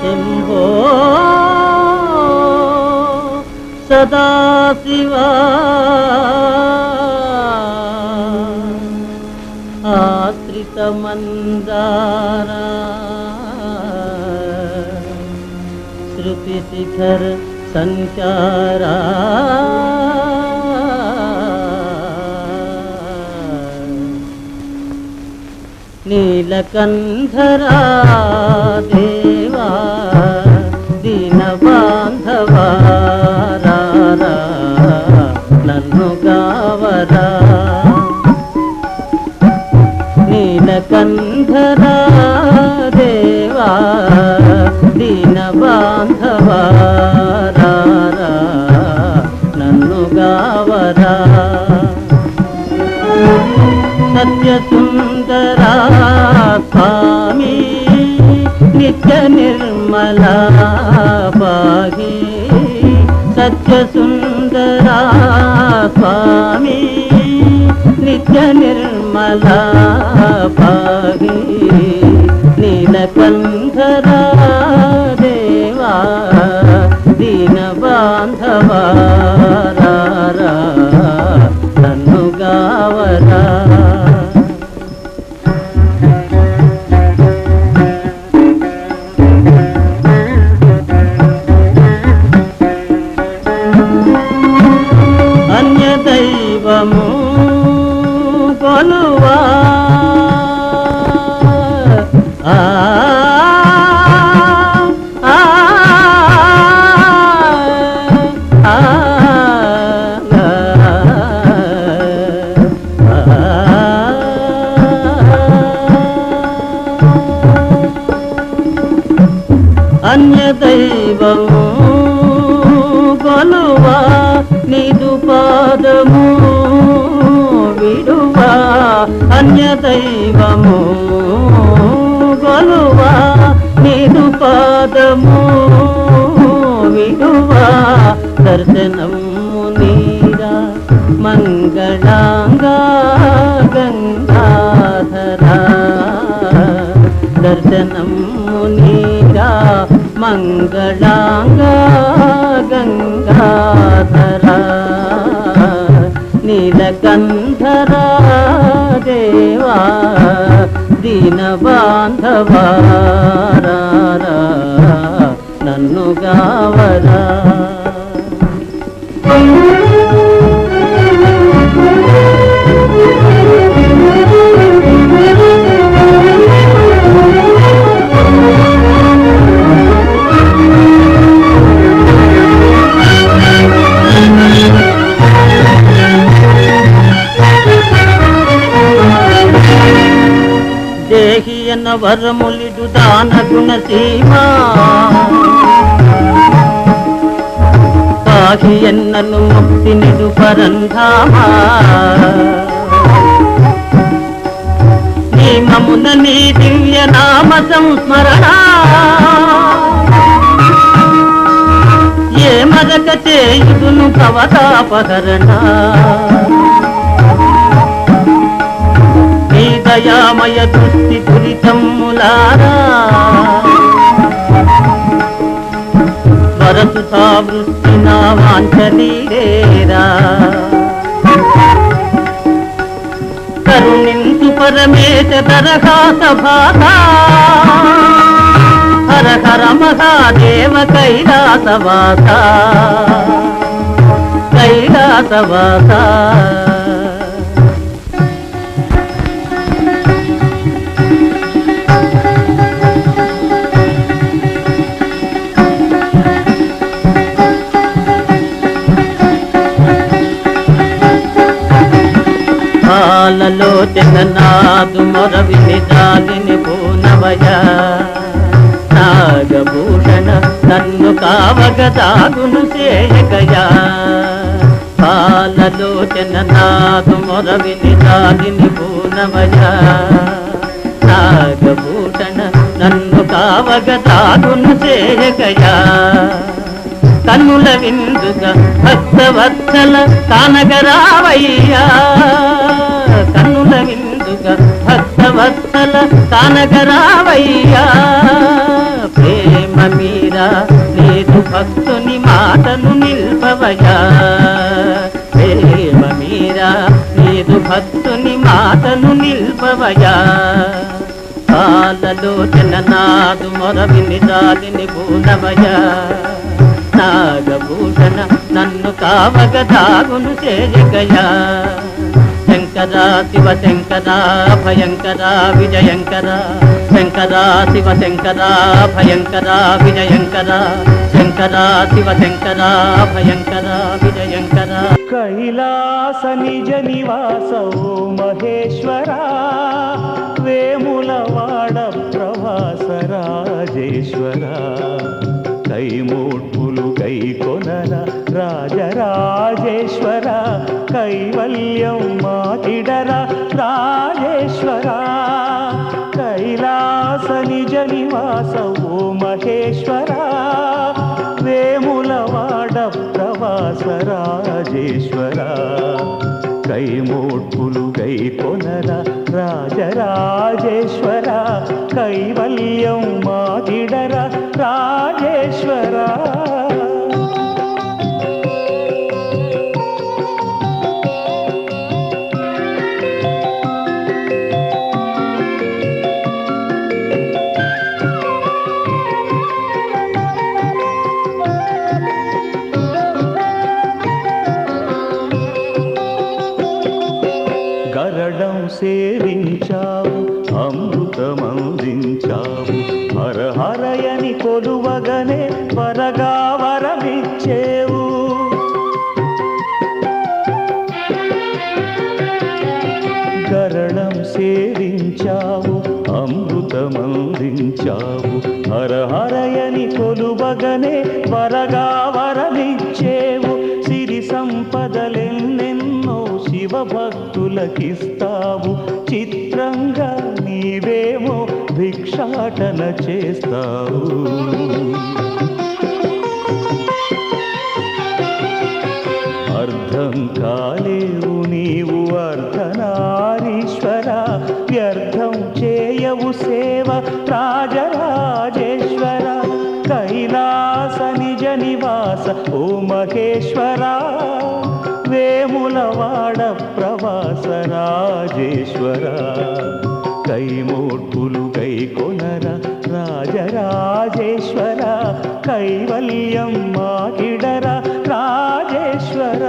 शंभो सदाशिवा आश्रितमन्दारा श्रुतिशिखर संचारा नीलकंधरा देवा दीनबांधवा रारा नन्नु गावरा नीलकंधरा देवा दीनबांधवा रारा नन्नु गावरा सत्य सुंदरा स्वामी नित्य निर्मला पाहि सत्य सुंदरा स्वामी नित्य निर्मला पाहि नीलकंधरा देवा दीनबांधवा रारा नन्नु गावरा अन्य दैवमु కొలువా अन्य दैवमु కొలువా నీదు పాదము విడువా अन्य दैवमु కొలువా నీదు పాదము విడువా దర్శనము నీరా మంగళాంగా గంగాధరా దర్శనము నీరా మంగళాంగా గంగాధరా नीलकंधरा देवा दीनबांधवा रारा नन्नु गावरा దేహియన వరములిడు దాన గుణసీమా పాహియన్నను ముక్తినిడు పరంధామా నియమమున నీ దివ్య నామ సంస్మరణ ఏ మరక చేయుదును భవతాపహరణ దయామయ దృష్టి పురితమ్ములారా వరసుతా వృష్టి నా వాంఛనీరేరా కరుణింతు పరమేశ దరహాస భాస హర హర మహాదేవ కైలాసవాస కైలాసవాస పాలలో జగన్నాథు మొరవిని జాలిని పూనవయ నాగభూషణ నన్ను కావగదాగును చేయగయా పాలలో జగన్నాథు మొరవిని జాలిని పూనవయ నాగభూషణ నన్ను కావగదాగును చేయగయా కన్నుల విందుగా భక్తవత్సల కానగరావయ్యా కన్నుల విందుగా భక్తవత్సల కానగరావయ్యా ప్రేమ మీరా లేదు భక్తుని మాటను నిల్పవయా ప్రేమ మీరా లేదు భక్తుని మాటను నిల్పవయా కాలలోచన నాదు మొరవిని జాలిని భూనవయా నాగభూషణ నన్ను కావగ దాగును చేయగయా శంకరా శివ శంకరా భయంకరా విజయంకరా శంకరా శివ శంకరా భయంకరా విజయంకరా శంకరా శివ శంకరా భయంకరా విజయంకరా కైలాస నిజ నివాసో మహేశ్వరా వేములవాడ ప్రవాస రాజేశ్వరా కైమూర్పులు కైకొనర రాజరాజేశ్వర కైవల్యం మాటిడర రాజేశ్వర కైలాస నిజ నివాస ఓ మహేశ్వర వేములవాడ ప్రవాస రాజేశ్వర కైమూర్పులు గైకొనర రాజరాజేశ్వర కైవల్యం మాటిడర రాజేశ్వర గరడం సేవించావు అమృతమందించావు హర హరయని కొలువగనే వరగా వరమిచ్చేవు గరడం సేవించావు అమృతమందించావు హర హరయని కొలువగనే వరగా వరమిచ్చేవు సిరి సంపదలెన్నెన్నో శివభక్తులకిస్తావు చిత్రంగా నీవేమో భిక్షాటన చేస్తావు అర్థం కాలేవు నీవు అర్ధనారీశ్వర వ్యర్థం చేయవు సేవ రాజరాజేశ్వర కైలాస నిజ నివాస ఓ మహేశ్వర వేములవాడ ప్రవాస రాజేశ్వర కైమూర్పులు గైకొనర రాజరాజేశ్వర కైవల్యం మాటిడర రాజేశ్వర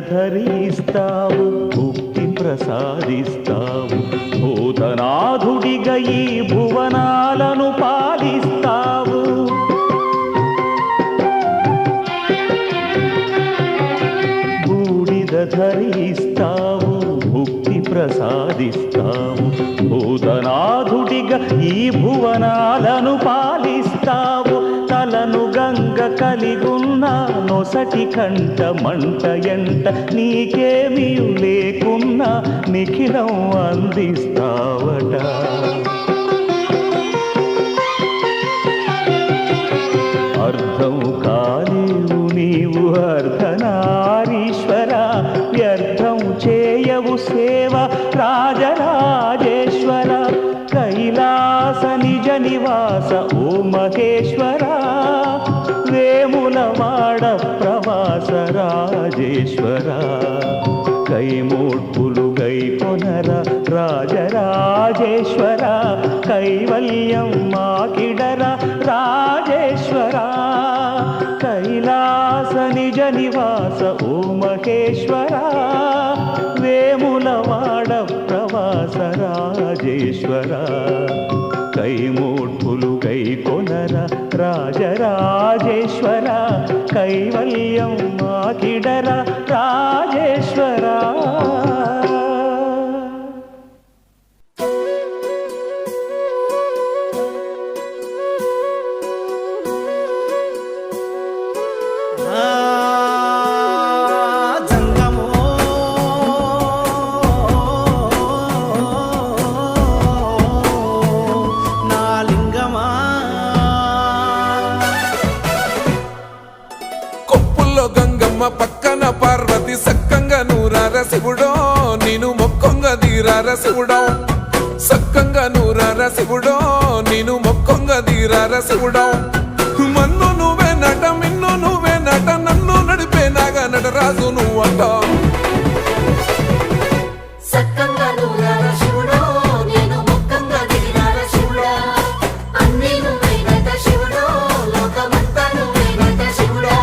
ధరిస్తావు ముక్తి ప్రసాదిస్తావు భూతనాథుడిగా ఈ భువనాలను పాలిస్తావు బూడిద ధరిస్తావు ముక్తి ప్రసాదిస్తావు భూతనాథుడిగా ఈ భువనాలను పాలిస్తావు తలను గంగ కలిగున్న నొసటి కంట మంట ఎంట నీకేమీ లేకున్నా నిఖిలం అందిస్తావట అర్థం కాలేవు నీవు అర్ధనారీశ్వర వ్యర్థం చేయవు సేవ రాజరాజేశ్వర కైలాస నిజ నివాస ఓ మహేశ్వర వేములవాడ ప్రవాస రాజేశ్వర కైమూర్పులు గైకొనర రాజరాజేశ్వర కైవల్యం మాకిడర రాజేశ్వర కైలాస నిజ నివాస ఓ మహేశ్వర వేములవాడ ప్రవాస రాజేశ్వర కైమూర్పులు గైకొనర రాజరాజేశ్వర కైవల్యం మాకిడర రాజేశ్వర శివుడో నేను మొక్కొంగ దీరార శివుడో సక్కంగా నూరార శివుడో నేను మొక్కొంగ దీరార శివుడో మన్ను నువ్వే నట మిన్ను నువ్వే నట నన్ను నడిపే నాగా నటరాజు నువ్వంట సక్కంగా నూరార శివుడో నేను మొక్కంగా దిగినార శివుడా అన్నీ నువ్వేనట శివుడో లోకమంతా నువ్వేనట శివుడా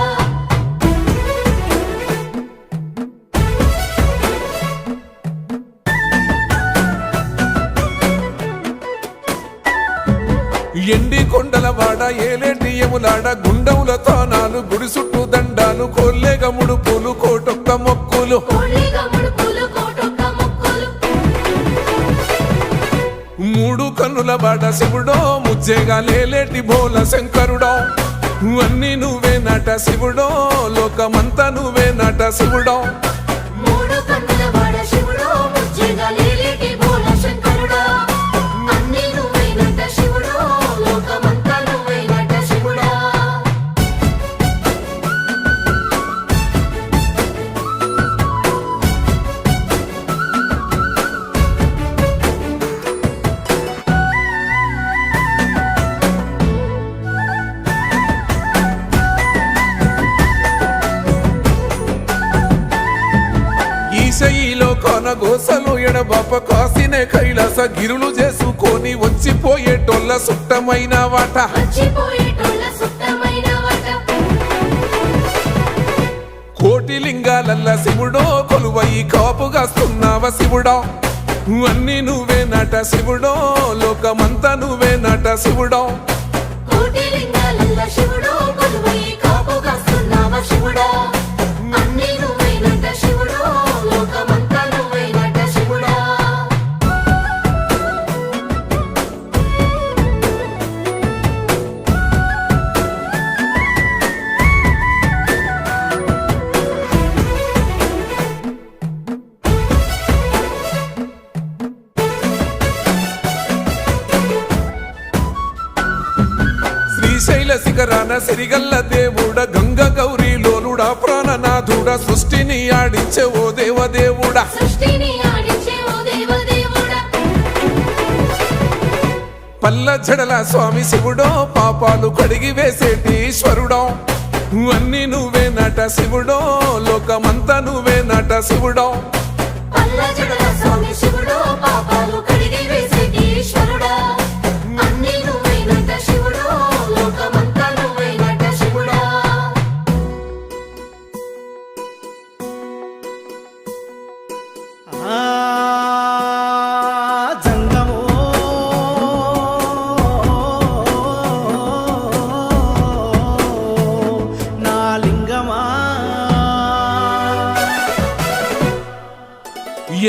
ఎండి కొండల వాడ ఏలేటి యములాడ గుండముల తానాలు గుడి చుట్టూ దండాలు కోల్లేగ ముడుపులు కోటొక్క మొక్కులు కోళ్ళిగా ముడుపులు కోటొక్క మొక్కులు మూడు కన్నుల బాడ శివుడో ముజ్జేగా లేలేటి భోల శంకరుడో అన్నీ నువ్వే నట శివుడో లోకమంతా నువ్వే నట శివుడో మూడు కన్నుల వాడ శివుడో ముజ్జేగా లేలేటి భోల శంకరుడా అన్నీ నువ్వేనట శివుడో లోకమంతా నువ్వేనట శివుడా ఈశయిలో కొన గోసలు ఎడబాప కాసినే కైలాస గిరులు చేసుకొని వచ్చిపోయేటోళ్ళ సుట్టమైన వాట వచ్చిపోయేటోళ్ళ సుత్తమైన వట కోటి లింగాలల్ల శివుడో కొలువయి కాపుగాస్తున్నావ శివుడో అన్నీ నువ్వే నట శివుడో లోకమంతా నువ్వే నట శివుడో కోటి లింగాలల్ల శివుడో కొలువై కాపుగాస్తున్నావ శివుడా అన్నీ నువ్వేనట శివుడో లోకమంతా నువ్వేనట శివుడా శ్రీశైల శిఖరాన సిరిగల్ల దేవుడ గంగ గౌరీ లోలుడా ప్రాణనాథుడ సృష్టిని ఆడించే ఓ దేవదేవుడా సృష్టిని ఆడించే ఓ దేవదేవుడా పల్ల జడల స్వామి శివుడో పాపాలు కడిగి వేసేటి ఈశ్వరుడో అన్నీ నువ్వే నట శివుడో లోకమంతా నువ్వే నట శివుడో పల్ల జడల స్వామి శివుడో పాపాలు కడిగి వేసేటి ఈశ్వరుడా అన్నీ నువ్వేనట శివుడో లోకమంతా నువ్వేనట శివుడా జంగమో నా లింగమా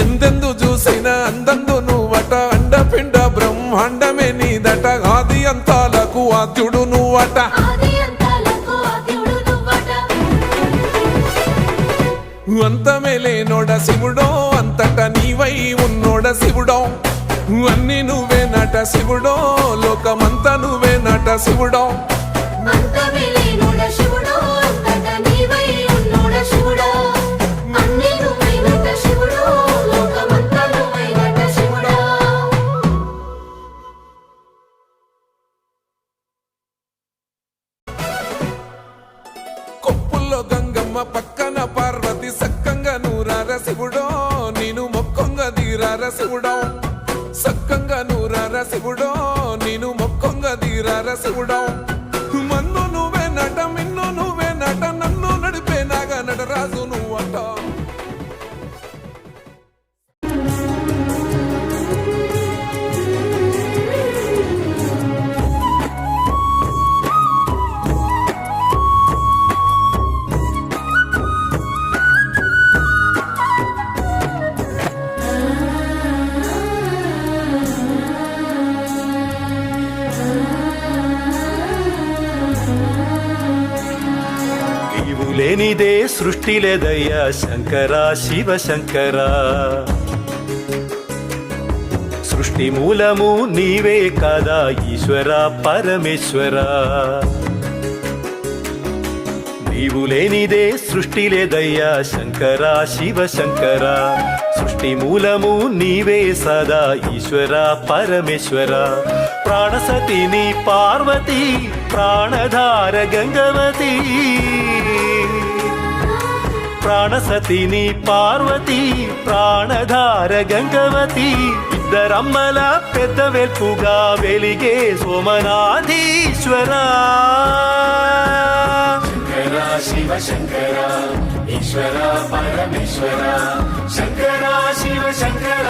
ఎందెందు చూసైనా అందందు నువ్వట అండపిండ బ్రహ్మాండమే నీదట ఆది అంతాలకు ఆద్యుడు నువ్వట ఆది అంతాలకు ఆద్యుడు నువ్వట అంతమే లేనోడ శివుడో అంతట నీవై ఉన్నోడ శివుడో అన్నీ నువ్వే నట శివుడో లోకమంతా నువ్వే నట శివుడో అంతమే లేనోడ శివుడో అంతట నీవై ఉన్నోడ శివుడా అన్నీ నువ్వేనట శివుడో లోకమంతా నువ్వేనట శివుడా కొప్పుల్లో గంగమ్మ పక్కన పార్వతి సక్కంగా నూరార శివుడో నేను మొక్కొంగ దీరార శివుడో సక్కంగా నూరార శివుడో నేను మొక్కొంగ దీరార శివుడో మన్ను నువ్వే నట మిన్ను నువ్వే నట నన్ను నడిపే నాగా నటరాజు నువ్వంట నీవు లేనిదే సృష్టి లేదయ్యా శంకర శివ శంకర సృష్టి మూలము నీవే కాదా ఈశ్వర పరమేశ్వర నీవు లేనిదే సృష్టి లేదయ్యా శంకర శివ శంకర సృష్టి మూలము నీవే సదా ఈశ్వర పరమేశ్వర ప్రాణసతిని పార్వతి ప్రాణధార గంగవతి ప్రాణసతిని పార్వతి ప్రాణధార గంగవతి ఇద్దరమ్మల పెద్ద వెల్పుగా వెలిగే సోమనాథీశ్వర శంకర శివ శంకర ఈశ్వర పరమేశ్వర శంకర శివ శంకర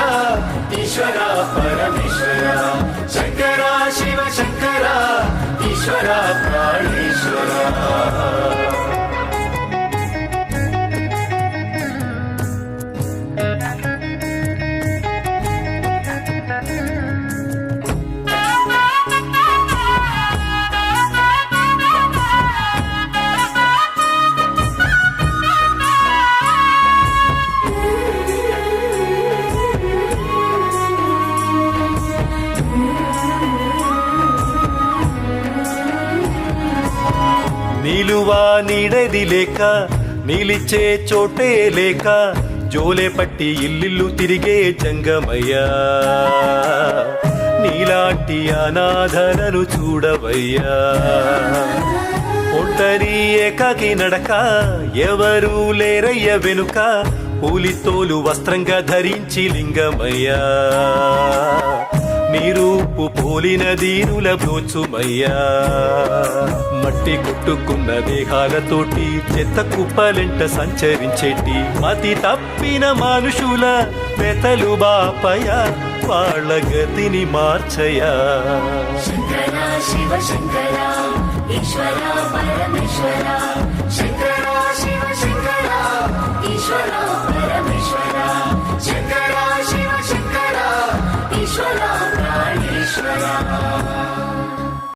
ఈశ్వర పరమేశ్వర శంకర శివ శంకర ఈశ్వర ప్రాణేశ్వర నిలువా నీడది లేక నిలిచే చోటే లేక జోలే పట్టి ఇల్లు తిరిగే జంగమయ్యా నీలాంటి అనాథలను చూడవయ్యా ఒంటరి ఏకాకి నడక ఎవరు లేరయ్య వెనుక పూలితోలు వస్త్రంగా ధరించి లింగమయ్యా నీరూపు పోలిన దీనుల బ్రోచుమయ్యా మట్టి కొట్టుకున్న దేహాలతోటి చెత్త కుప్పలెంట సంచరించేటి మతి తప్పిన మనుషుల వెతలు బాపయ వాళ్ళ గతిని మార్చయా శంకర శివ శంకర ఈశ్వర పరమేశ్వర శంకర శివ శంకర ఈశ్వర పరమేశ్వర శంకర శివ శంకర ఈశ్వర ప్రాణేశ్వర